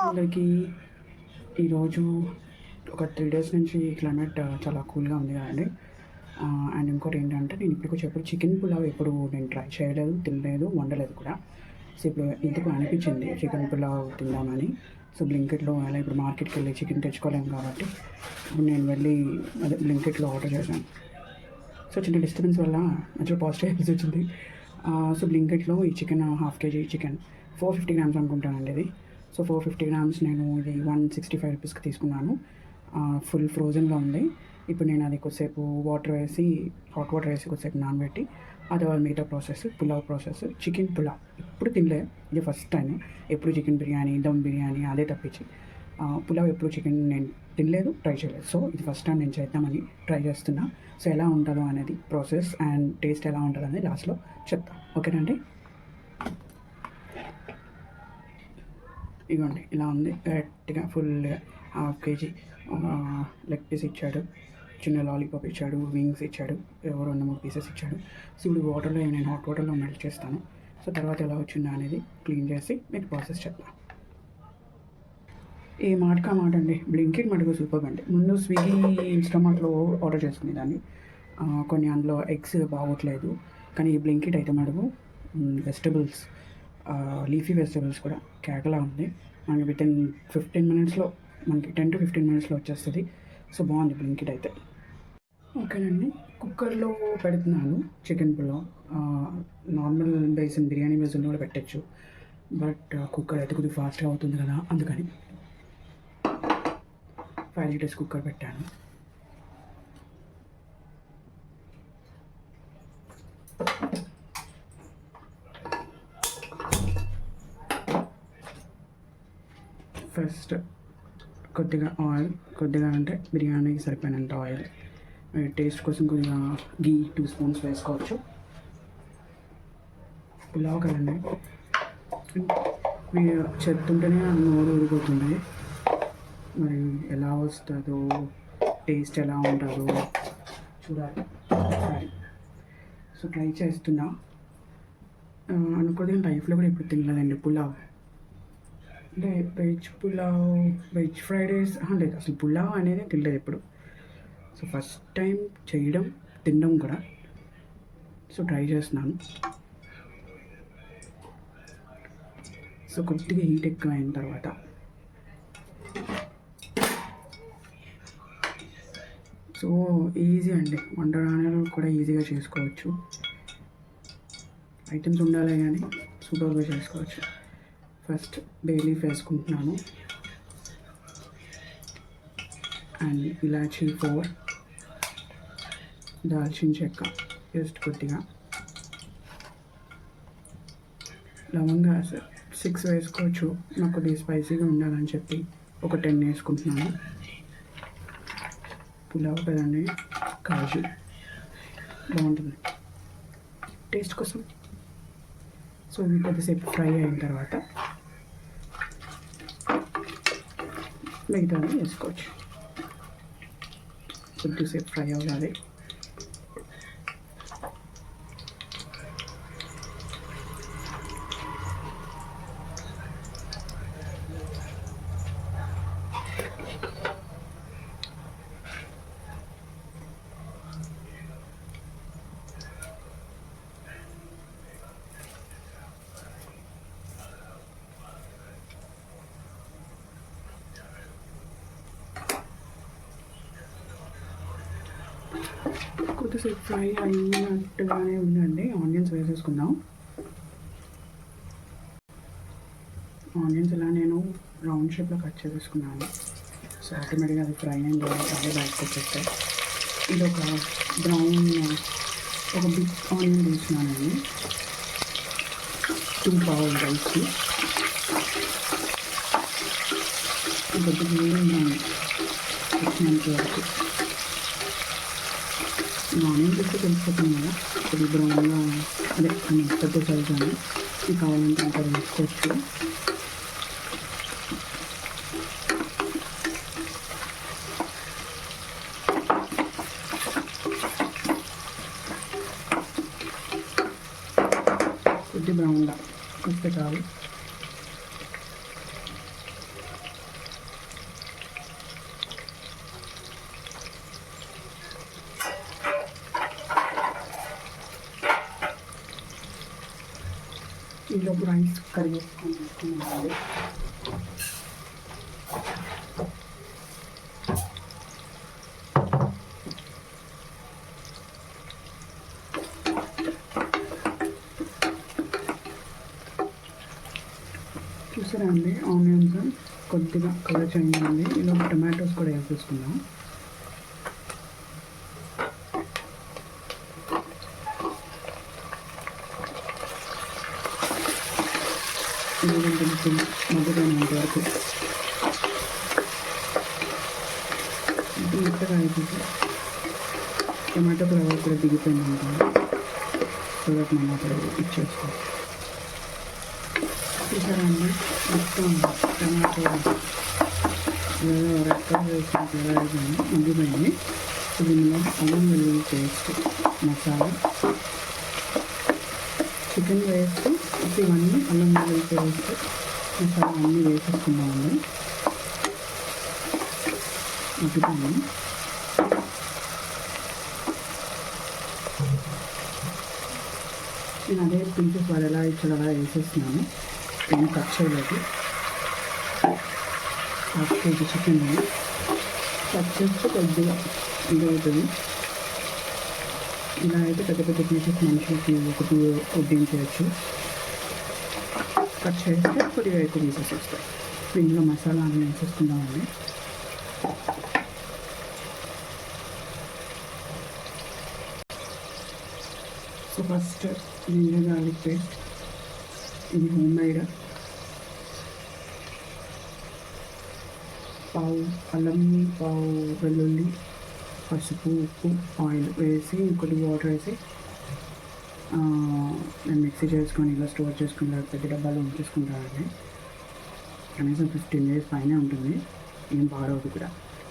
అందరికీ ఈరోజు ఒక 3 డేస్ నుంచి క్లైమేట్ చాలా కూల్గా ఉంది కదండి. అండ్ ఇంకోటి ఏంటంటే నేను ఇప్పటికొచ్చేప్పుడు చికెన్ పులావ్ ఎప్పుడు నేను ట్రై చేయలేదు, తినలేదు, వండలేదు కూడా. సో ఇప్పుడు ఎందుకు అనిపించింది చికెన్ పులావ్ తిందామని. సో బ్లింకిట్లో అలా ఇప్పుడు మార్కెట్కి వెళ్ళి చికెన్ తెచ్చుకోలేము కాబట్టి ఇప్పుడు నేను వెళ్ళి బ్లింకిట్లో ఆర్డర్ చేశాను. సో చిన్న డిస్టర్బెన్స్ వల్ల మంచిగా పాజిటివ్ వచ్చింది. సో బ్లింకిట్లో ఈ chicken half KG chicken 450 grams అనుకుంటానండి ఇది. సో 450 గ్రామ్స్ నేను ఇది 165 రూపీస్కి తీసుకున్నాను. ఫుల్ ఫ్రోజన్గా ఉంది. ఇప్పుడు నేను అది కొద్దిసేపు హాట్ వాటర్ వేసి కొద్దిసేపు నానబెట్టి అది మిగతా process pulao process. Chicken pulao ఎప్పుడు తినలేదు, ఇది ఫస్ట్ టైం. ఎప్పుడు చికెన్ బిర్యానీ, దమ్ బిర్యానీ అదే తప్పించి పులావ్ ఎప్పుడు చికెన్ నేను తినలేదు, ట్రై చేయలేదు. సో ఇది ఫస్ట్ టైం నేను చేద్దామని ట్రై చేస్తున్నా. సో ఎలా ఉంటుందో అనేది ప్రాసెస్ అండ్ టేస్ట్ ఎలా ఉంటుందో అనేది లాస్ట్లో చెప్తా, ఓకేనండి. ఇదిగోండి ఇలా ఉంది, గట్టిగా ఫుల్గా హాఫ్ కేజీ లెగ్ పీస్ ఇచ్చాడు, చిన్న లాలీపాప్ ఇచ్చాడు, వింగ్స్ ఇచ్చాడు, 2-3 పీసెస్ ఇచ్చాడు. సో ఇప్పుడు వాటర్లో నేను హాట్ వాటర్లో మెల్ట్ చేస్తాను. సో తర్వాత ఎలా వచ్చిందా అనేది క్లీన్ చేసి మీకు ప్రాసెస్ చెప్తాను. ఏ మాటకా మాట అండి, బ్లింకిట్ మటుకు సూపర్ అండి. ముందు స్విగ్గీ, ఇన్స్టామార్ట్లో ఆర్డర్ చేసుకునేదాన్ని. కొన్ని అందులో ఎగ్స్ బాగోట్లేదు, కానీ ఈ బ్లింకిట్ అయితే మటుకు వెజిటబుల్స్, లీఫీ వెజిటబుల్స్ కూడా కేకలా ఉంది. మనకి వితిన్ 15 మినిట్స్లో, మనకి 10 to 15 మినిట్స్లో వచ్చేస్తుంది. సో బాగుంది బ్లింకిట్ అయితే. ఓకేనండి, కుక్కర్లో పెడుతున్నాను chicken pulao. Normal basin biryani basin కూడా పెట్టచ్చు, బట్ కుక్కర్ అయితే కొద్దిగా ఫాస్ట్గా అవుతుంది కదా, అందుకని 5 లీటర్స్ కుక్కర్ పెట్టాను. ఫస్ట్ కొద్దిగా ఆయిల్, కొద్దిగా అంటే బిర్యానీకి సరిపోయినంత ఆయిల్, టేస్ట్ కోసం కొద్దిగా గీ 2 స్పూన్స్ వేసుకోవచ్చు. పులావ్ కదండి, మీరు చెప్తుంటేనే నోరు ఊరిపోతుంది. మరి ఎలా వస్తుందో, టేస్ట్ ఎలా ఉంటుందో చూడాలి. సో ట్రై చేస్తున్నా. అనుకోని లైఫ్లో కూడా ఎప్పుడు తినలేదండి పులావ్. అంటే veg pulao, veg fried rice లేదు, అసలు పులావ్ అనేది తినలేదు ఎప్పుడు. సో ఫస్ట్ టైం చేయడం, తినడం కూడా. సో ట్రై చేస్తున్నాను. సో కొద్దిగా హీట్ ఎక్కువ అయిన తర్వాత సో ఈజీ అండి, వంటలు కూడా ఈజీగా చేసుకోవచ్చు. ఐటమ్స్ ఉండాలి కానీ సూపర్గా చేసుకోవచ్చు. ఫస్ట్ బే లీఫ్ వేసుకుంటున్నాను, అండ్ ఇలాచీ 4, దాల్చిన చెక్క జస్ట్ కొద్దిగా, లవంగా 6 వేసుకోవచ్చు. నాకు కొద్దిగా స్పైసీగా ఉండాలని చెప్పి ఒక 10 వేసుకుంటున్నాను. పులావ్ కదండి, కాజు బాగుంటుంది టేస్ట్ కోసం. సో ఇవి కొద్దిసేపు ఫ్రై అయిన తర్వాత మిగతాది వేసుకోవచ్చు. కొద్దిసేపు ఫ్రై అవ్వాలి. కొద్దిసేపు ఫ్రై అయినట్టుగానే ఉందండి. ఆనియన్స్ వేసేసుకుందాం. ఆనియన్స్ ఇలా నేను రౌండ్ షేప్లో కట్ చేసేసుకున్నాను. సో ఆటోమేటిక్గా అది ఫ్రై అయిన తర్వాత అదే బయటకు వచ్చేస్తాయి. ఇది ఒక బిగ్ ఆనియన్ తీసుకున్నానండి, 2 పావులు రైస్కి. కొద్దిగా మీడియం వచ్చినంత వరకు ఆనియన్ పెట్టి తెలిసిపోతుంది కదా, కొద్ది బ్రౌన్గా, అదే పెద్ద సైజ్ అని కావాలంటే అంతా వేసుకోవచ్చు. కొద్ది బ్రౌన్గా వస్తే చాలు. ఈలోపు రైస్ కర్రీ చేసుకొని తీసుకున్నామండి. చూసారా అండి, ఆనియన్స్ కొద్దిగా కలర్ చేంజ్ అయింది. ఇలా టొమాటోస్ కూడా వేసేసుకుందాం. ఇది కొంచెం మధ్యలోనేంత వరకు మెత్తగా అయిపోతే టొమాటో ఫ్లేవర్ కూడా దిగిపోయింది అనుకోండి. సో దట్ మనం అక్కడ ఇచ్చేసుకోవాలి. చూసారా అండి, మొత్తం టమాటో రెక్కలు వేసిన కలర్ మగ్గిపోయింది. దీనిలో అల్లం వెల్లుల్లి పేస్ట్, మసాలా, చికెన్ వేస్ట్, ఇవన్నీ అల్లం వెల్లుల్లి పేస్ట్, మసాలా అన్నీ వేసేసుకున్నామండి. మగ్గిపోయింది. నేను అదే పీసెస్ వాళ్ళు ఎలా ఇచ్చారు అలా వేసేస్తున్నాను. ఏం కట్ చేయలేదు. హాఫ్ కేజీ చికెన్ కట్ చేస్తే కొద్దిగా ఇది అవుతుంది. ఇలా అయితే పెద్ద పెద్ద పీసెస్ మనుషులకి ఒకటి వడ్డించవచ్చు. కట్ చేస్తే కొద్దిగా ఎక్కువ పీసెస్ వస్తాయి. ఇందులో మసాలా అన్నీ వేసేసుకుందామండి. So first ginger garlic paste, ఇది హోమ్ మేడ్. పావు అల్లం, పావు వెల్లుల్లి, పసుపు, ఉప్పు, ఆయిల్ వేసి ఇంకొద్ది వాటర్ వేసి నేను మిక్సీ చేసుకొని ఇలా స్టోర్ చేసుకుని పెద్ద డబ్బాలో ఉంచేసుకుంటానండి. కనీసం 15 days పైనే ఉంటుంది, ఏం పాడవదు కూడా.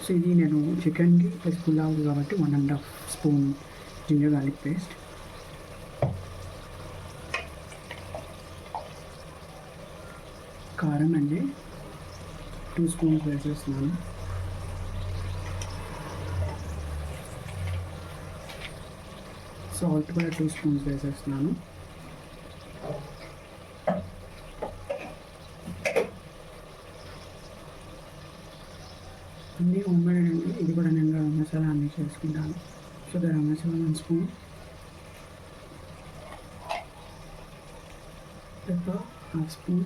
సో ఇది నేను చికెన్కి ప్లస్ పులావ్ కాబట్టి 1.5 స్పూన్ జింజర్ గార్లిక్ పేస్ట్, కారం అండి 2 స్పూన్స్ వేసేస్తున్నాను. సాల్ట్ కూడా 2 స్పూన్స్ వేసేస్తున్నాను. అన్నీ హోమ్మేడ్ అండి. ఇది కూడా నేను గరం మసాలా అన్నీ చేసుకుంటాను. So garam masala 1 spoon, pepper 1/2 spoon,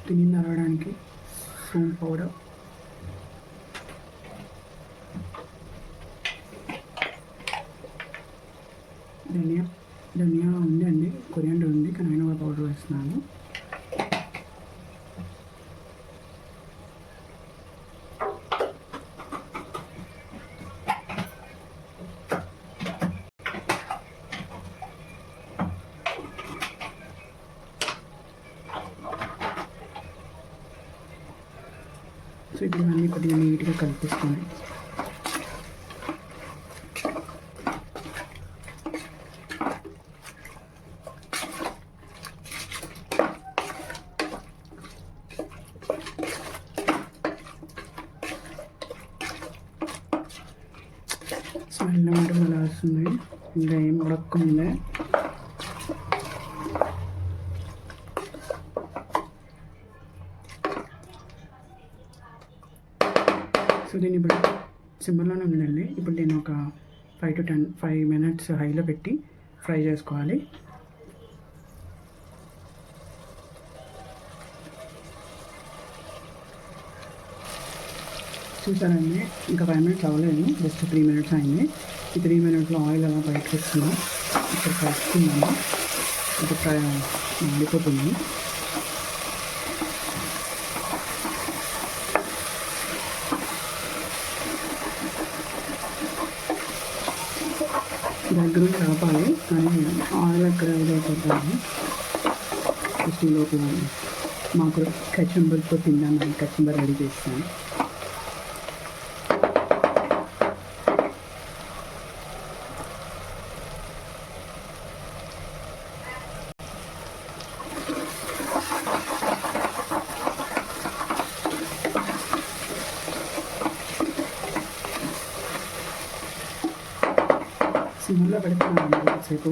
తిని నరవడానికి సోంపు పౌడర్, ధనియా ఉందండి, కొరియాండర్ ఉంది కానీ అయినా కూడా పౌడర్ వేస్తున్నాను. సో ఇప్పుడు అన్నీ కొద్దిగా నీట్గా కలిపేసుకోండి. స్మెల్ మాత్రం అలా వస్తుంది, ఇంకా ఏం ఉడకముందే. సో దీన్ని ఇప్పుడు సిమ్లోనే ఉందండి. ఇప్పుడు నేను ఒక 5 minutes హైలో పెట్టి ఫ్రై చేసుకోవాలి. చూసానండి, ఇంకా 5 minutes అవ్వలేదు, జస్ట్ 3 minutes అయింది. ఈ 3 minutesలో ఆయిల్ అలా బయటకు వస్తుంది. ఇక్కడ కలుపుకుందాము. ఇప్పుడు ఫ్రై మాడిపోతుంది. దగ్గర నుండి రాపాలి కానీ ఆయిల్ అక్కడ ఇదైపోతుంది. లోపు మాకు కచంబర్తో తిందామని కచంబర్ రెడీ చేస్తాను. సిమ్లో పెడుతున్నాను సేపు.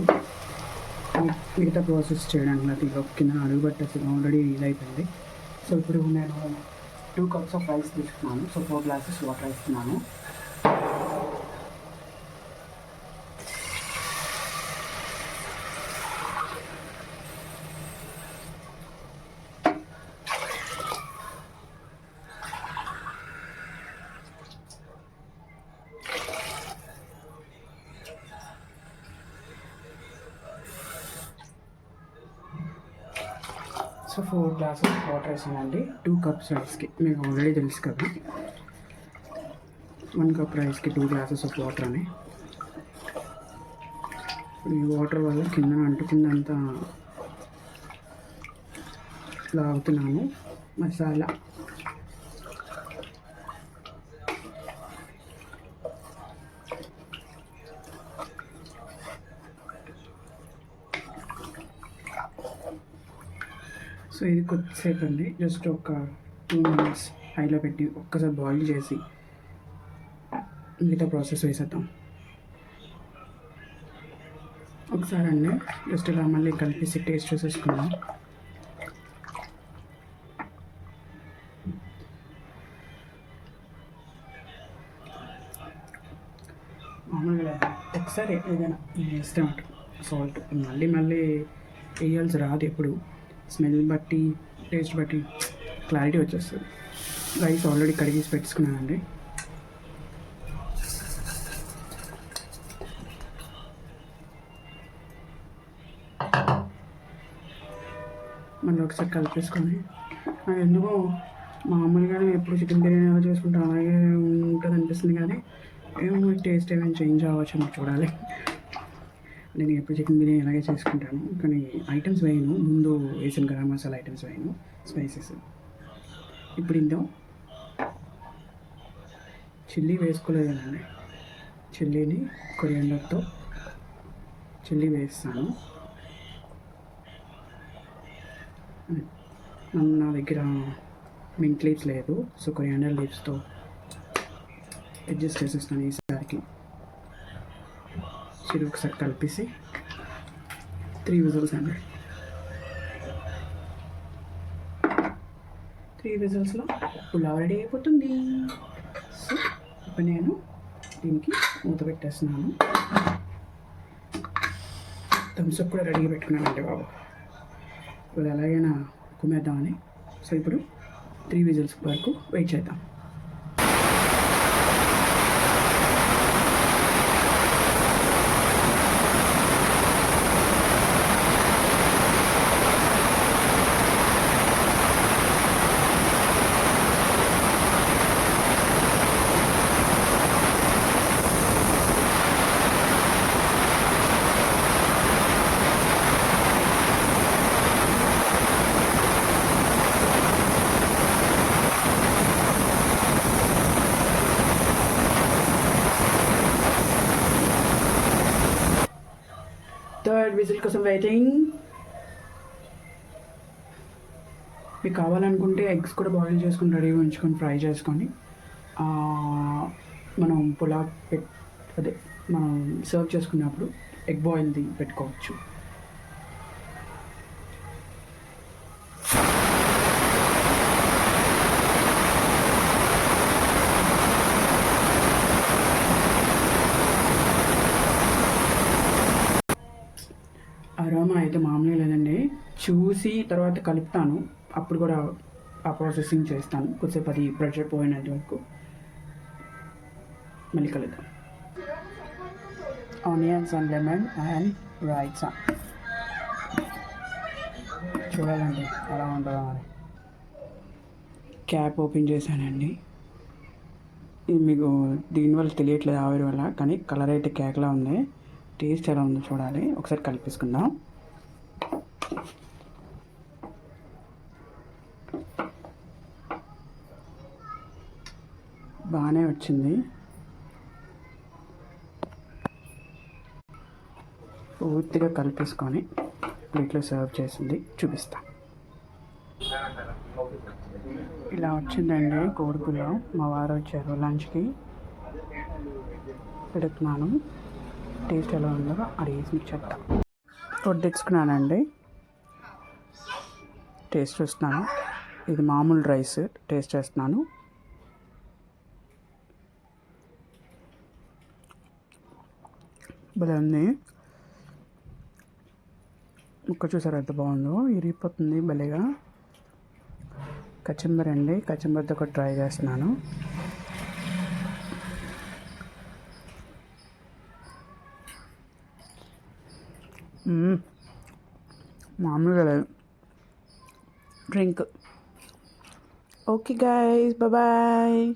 మిగతా ప్రాసెస్ చేయడానికి నాకు ఇక కింద అడుగు పట్టేసి ఆల్రెడీ ఇదైపోయింది. సో ఇప్పుడు నేను 2 cups ఆఫ్ రైస్ తీసుకున్నాను. సో 4 glasses వాటర్ వేస్తున్నాను. సో 4 glasses వాటర్ వేసానండి 2 cups రైస్కి. మీకు ఆల్రెడీ తెలుసు కదా 1 cup రైస్కి 2 glasses ఆఫ్ వాటర్ అని. ఈ వాటర్ వల్ల కింద అంటుకుందంతా లాగుతున్నాను మసాలా. సో ఇది కొద్దిసేపు అండి, జస్ట్ ఒక 2 minutes హైలో పెట్టి ఒక్కసారి బాయిల్ చేసి మిగతా ప్రాసెస్ వేసేద్దాం. ఒకసారి అండి జస్ట్ ఇలా మళ్ళీ కలిపేసి టేస్ట్ చూసేసుకుందాం. మామూలుగా ఒకసారి ఏదైనా వేస్తే సాల్ట్ మళ్ళీ మళ్ళీ వేయాల్సి రాదు. ఎప్పుడు స్మెల్ బట్టి టేస్ట్ బట్టి క్లారిటీ వచ్చేస్తుంది. రైస్ ఆల్రెడీ కడిగేసి పెట్టుకున్నానండి. మళ్ళీ ఒకసారి కలిపేసుకొని అది ఎందుకో మామూలుగానే ఎప్పుడు చికెన్ బిర్యానీ ఎలా చేసుకుంటాం అలాగే ఉంటుంది అనిపిస్తుంది, కానీ ఏమో టేస్ట్ ఏమైనా చేంజ్ అవ్వచ్చు చూడాలి. నేను ఎప్పుడు చికెన్ బిర్యానీ అలాగే చేసుకుంటాను, కానీ ఐటమ్స్ వేయను. ముందు వేసిన గరం మసాలా ఐటమ్స్ వేయను, స్పైసెస్. ఇప్పుడు ఇందో చిల్లీ వేసుకోలేదు కదండి, చిల్లీని కొరియాండర్తో చిల్లీ వేస్తాను. నా దగ్గర మింట్ లీవ్స్ లేదు, సో కొరియాండర్ లీవ్స్తో అడ్జస్ట్ చేసేస్తాను ఈసారికి. ఇది ఒకసారి కలిపేసి 3 whistles అండి. 3 whistles పులావ్ రెడీ అయిపోతుంది. సో ఇప్పుడు నేను దీనికి మూత పెట్టేస్తున్నాను. థమ్స్అప్ కూడా రెడీగా పెట్టుకున్నానండి బాబు, ఇప్పుడు ఎలాగైనా కుమ్మేద్దామని. సో ఇప్పుడు 3 whistles వరకు వెయిట్ చేద్దాం. థర్డ్ విజిల్ కోసం వెయిటింగ్. మీకు కావాలనుకుంటే ఎగ్స్ కూడా బాయిల్ చేసుకొని రెడీగా ఉంచుకొని ఫ్రై చేసుకొని మనం పులావ్ అదే మనం సర్వ్ చేసుకున్నప్పుడు ఎగ్ బాయిల్ది పెట్టుకోవచ్చు. అరోమా అయితే మామూలుగా లేదండి, చూసి తర్వాత కలుపుతాను, అప్పుడు కూడా ఆ ప్రాసెసింగ్ చేస్తాను. కొద్దిసేపు అది ప్రెషర్ పోయినంత వరకు మళ్ళీ కలుద్దాం. Onions and lemon and rights చూడాలండి ఎలా ఉంటుందో మరి. క్యాప్ ఓపెన్ చేశానండి, ఇది మీకు దీనివల్ల తెలియట్లేదు ఆవిరి వల్ల, కానీ కలర్ అయితే కేక్లా ఉంది. టేస్ట్ ఎలా ఉందో చూడాలి, ఒకసారి కలిపేసుకుందాం. బాగానే వచ్చింది. పూర్తిగా కలిపేసుకొని ప్లేట్లో సర్వ్ చేసింది చూపిస్తా. ఇలా వచ్చిందండి కోడి పులావ్. మా వారు వచ్చారు లంచ్కి, పెడుతున్నాను. టేస్ట్ ఎలా ఉందో అడిగేసి మీకు చెప్తా. వడ్డించుకున్నానండి. టేస్ట్ చూస్తున్నాను. ఇది మామూలు రైస్ టేస్ట్ చేస్తున్నాను. భలే ఉంది. ముక్క చూసారు ఎంత బాగుందో, ఇరిగిపోతుంది భలేగా. కచంబర్ అండి, కచంబర్తో ఒకటి ట్రై చేస్తున్నాను. మామూలుగా లేదు. డ్రింక్. Okay guys, bye.